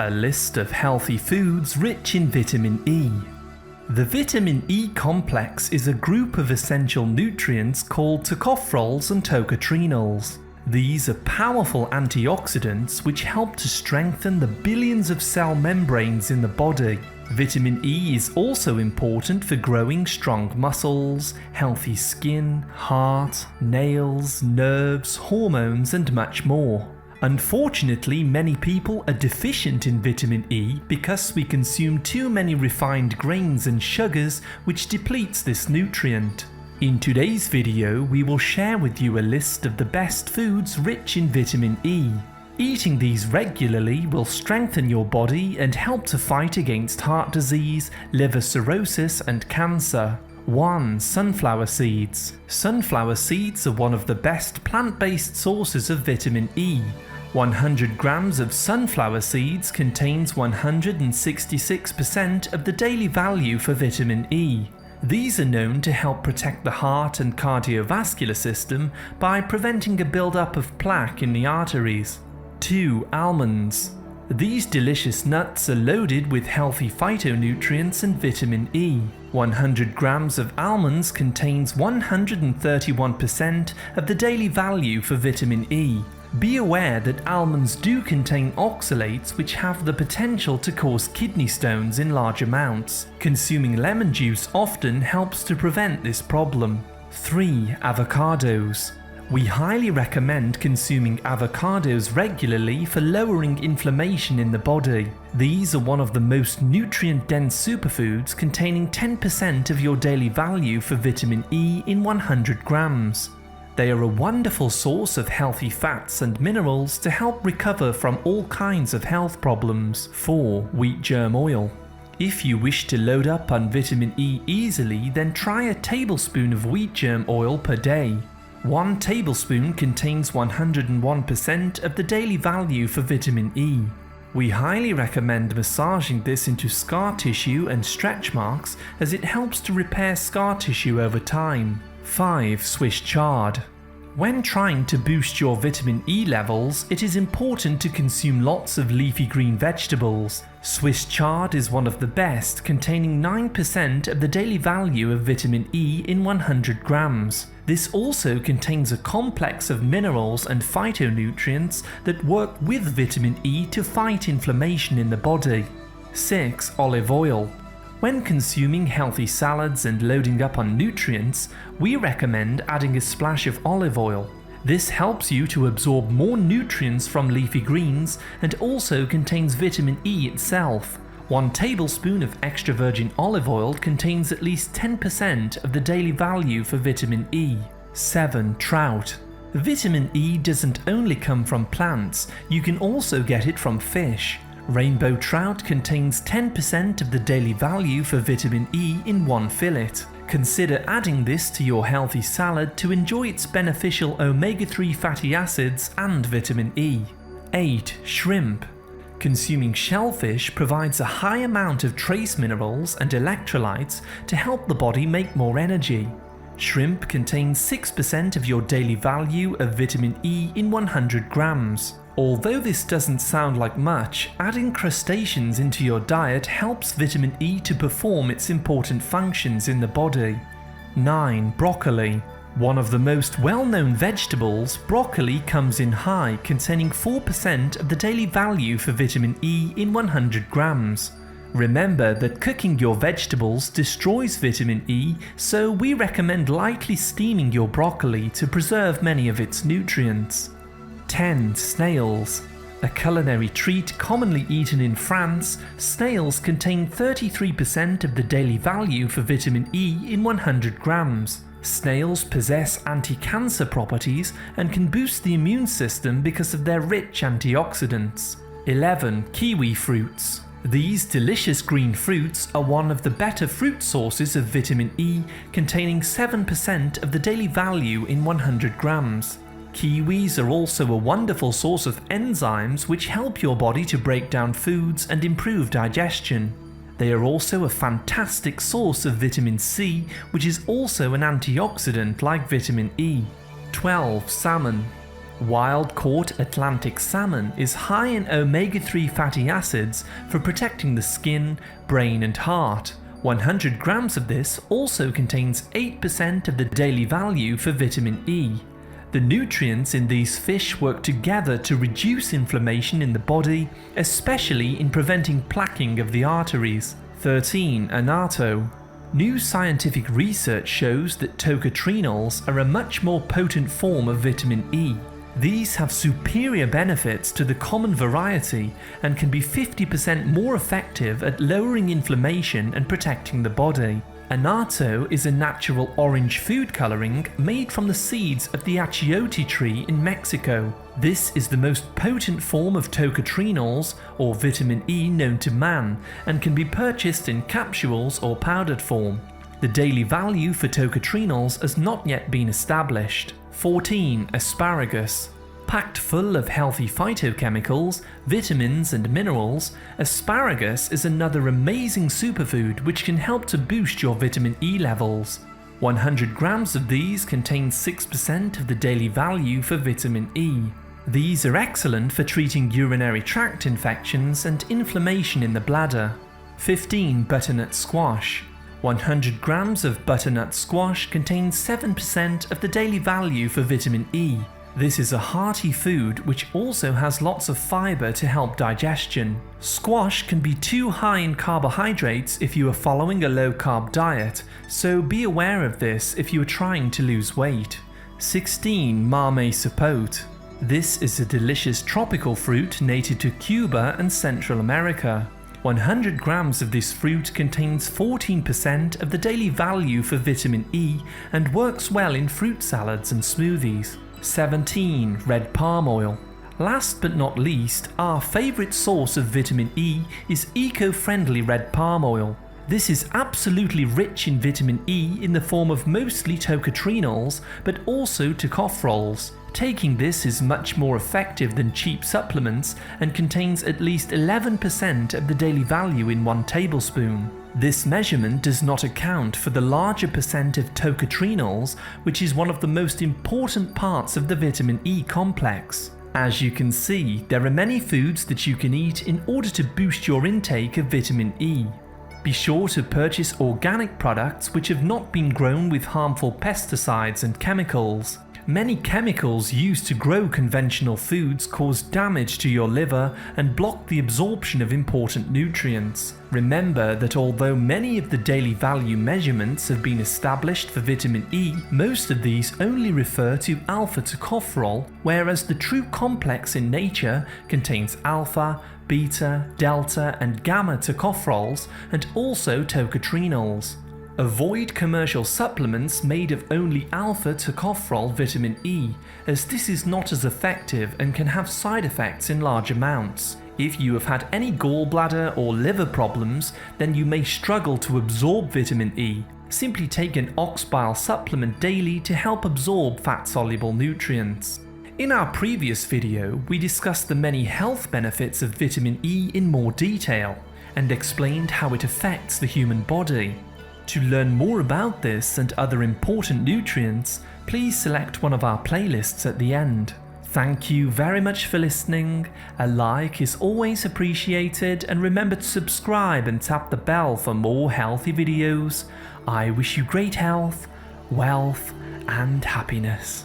A list of healthy foods rich in vitamin E. The vitamin E complex is a group of essential nutrients called tocopherols and tocotrienols. These are powerful antioxidants which help to strengthen the billions of cell membranes in the body. Vitamin E is also important for growing strong muscles, healthy skin, heart, nails, nerves, hormones, and much more. Unfortunately, many people are deficient in vitamin E because we consume too many refined grains and sugars, which depletes this nutrient. In today's video, we will share with you a list of the best foods rich in vitamin E. Eating these regularly will strengthen your body and help to fight against heart disease, liver cirrhosis, and cancer. 1. Sunflower seeds. Sunflower seeds are one of the best plant-based sources of vitamin E. 100 grams of sunflower seeds contains 166% of the daily value for vitamin E. These are known to help protect the heart and cardiovascular system by preventing a buildup of plaque in the arteries. 2. Almonds. These delicious nuts are loaded with healthy phytonutrients and vitamin E. 100 grams of almonds contains 131% of the daily value for vitamin E. Be aware that almonds do contain oxalates which have the potential to cause kidney stones in large amounts. Consuming lemon juice often helps to prevent this problem. 3. Avocados. We highly recommend consuming avocados regularly for lowering inflammation in the body. These are one of the most nutrient-dense superfoods, containing 10% of your daily value for vitamin E in 100 grams. They are a wonderful source of healthy fats and minerals to help recover from all kinds of health problems. 4. Wheatgerm oil. If you wish to load up on vitamin E easily, then try a tablespoon of wheatgerm oil per day. 1 tablespoon contains 101% of the daily value for vitamin E. We highly recommend massaging this into scar tissue and stretch marks, as it helps to repair scar tissue over time. 5. Swiss chard. When trying to boost your vitamin E levels, it is important to consume lots of leafy green vegetables. Swiss chard is one of the best, containing 9% of the daily value of vitamin E in 100 grams. This also contains a complex of minerals and phytonutrients that work with vitamin E to fight inflammation in the body. 6. Olive oil. When consuming healthy salads and loading up on nutrients, we recommend adding a splash of olive oil. This helps you to absorb more nutrients from leafy greens and also contains vitamin E itself. 1 tablespoon of extra virgin olive oil contains at least 10% of the daily value for vitamin E. 7. Trout. Vitamin E doesn't only come from plants, you can also get it from fish. Rainbow trout contains 10% of the daily value for vitamin E in 1 fillet. Consider adding this to your healthy salad to enjoy its beneficial omega-3 fatty acids and vitamin E. 8. Shrimp. Consuming shellfish provides a high amount of trace minerals and electrolytes to help the body make more energy. Shrimp contains 6% of your daily value of vitamin E in 100 grams. Although this doesn't sound like much, adding crustaceans into your diet helps vitamin E to perform its important functions in the body. 9. Broccoli. One of the most well-known vegetables, broccoli comes in high, containing 4% of the daily value for vitamin E in 100 grams. Remember that cooking your vegetables destroys vitamin E, so we recommend lightly steaming your broccoli to preserve many of its nutrients. 10. Snails. A culinary treat commonly eaten in France, snails contain 33% of the daily value for vitamin E in 100 grams. Snails possess anti-cancer properties and can boost the immune system because of their rich antioxidants. 11. Kiwi fruits. These delicious green fruits are one of the better fruit sources of vitamin E, containing 7% of the daily value in 100 grams. Kiwis are also a wonderful source of enzymes which help your body to break down foods and improve digestion. They are also a fantastic source of vitamin C, which is also an antioxidant like vitamin E. 12. Salmon. Wild-caught Atlantic salmon is high in omega-3 fatty acids for protecting the skin, brain and heart. 100 grams of this also contains 8% of the daily value for vitamin E. The nutrients in these fish work together to reduce inflammation in the body, especially in preventing plaquing of the arteries. 13. Annatto. New scientific research shows that tocotrienols are a much more potent form of vitamin E. These have superior benefits to the common variety and can be 50% more effective at lowering inflammation and protecting the body. Annatto is a natural orange food coloring made from the seeds of the achiote tree in Mexico. This is the most potent form of tocotrienols, or vitamin E, known to man, and can be purchased in capsules or powdered form. The daily value for tocotrienols has not yet been established. 14. Asparagus. Packed full of healthy phytochemicals, vitamins and minerals, asparagus is another amazing superfood which can help to boost your vitamin E levels. 100 grams of these contain 6% of the daily value for vitamin E. These are excellent for treating urinary tract infections and inflammation in the bladder. 15. Butternut Squash. 100 grams of butternut squash contains 7% of the daily value for vitamin E. This is a hearty food which also has lots of fiber to help digestion. Squash can be too high in carbohydrates if you are following a low-carb diet, so be aware of this if you are trying to lose weight. 16. Mamey sapote. This is a delicious tropical fruit native to Cuba and Central America. 100 grams of this fruit contains 14% of the daily value for vitamin E and works well in fruit salads and smoothies. 17. Red palm oil. Last but not least, our favourite source of vitamin E is eco-friendly red palm oil. This is absolutely rich in vitamin E in the form of mostly tocotrienols, but also tocopherols. Taking this is much more effective than cheap supplements and contains at least 11% of the daily value in 1 tablespoon. This measurement does not account for the larger percent of tocotrienols, which is one of the most important parts of the vitamin E complex. As you can see, there are many foods that you can eat in order to boost your intake of vitamin E. Be sure to purchase organic products which have not been grown with harmful pesticides and chemicals. Many chemicals used to grow conventional foods cause damage to your liver and block the absorption of important nutrients. Remember that although many of the daily value measurements have been established for vitamin E, most of these only refer to alpha tocopherol, whereas the true complex in nature contains alpha, beta, delta and gamma tocopherols and also tocotrienols. Avoid commercial supplements made of only alpha tocopherol vitamin E, as this is not as effective and can have side effects in large amounts. If you have had any gallbladder or liver problems, then you may struggle to absorb vitamin E. Simply take an ox bile supplement daily to help absorb fat-soluble nutrients. In our previous video, we discussed the many health benefits of vitamin E in more detail, and explained how it affects the human body. To learn more about this and other important nutrients, please select one of our playlists at the end. Thank you very much for listening, a like is always appreciated, and remember to subscribe and tap the bell for more healthy videos. I wish you great health, wealth and happiness.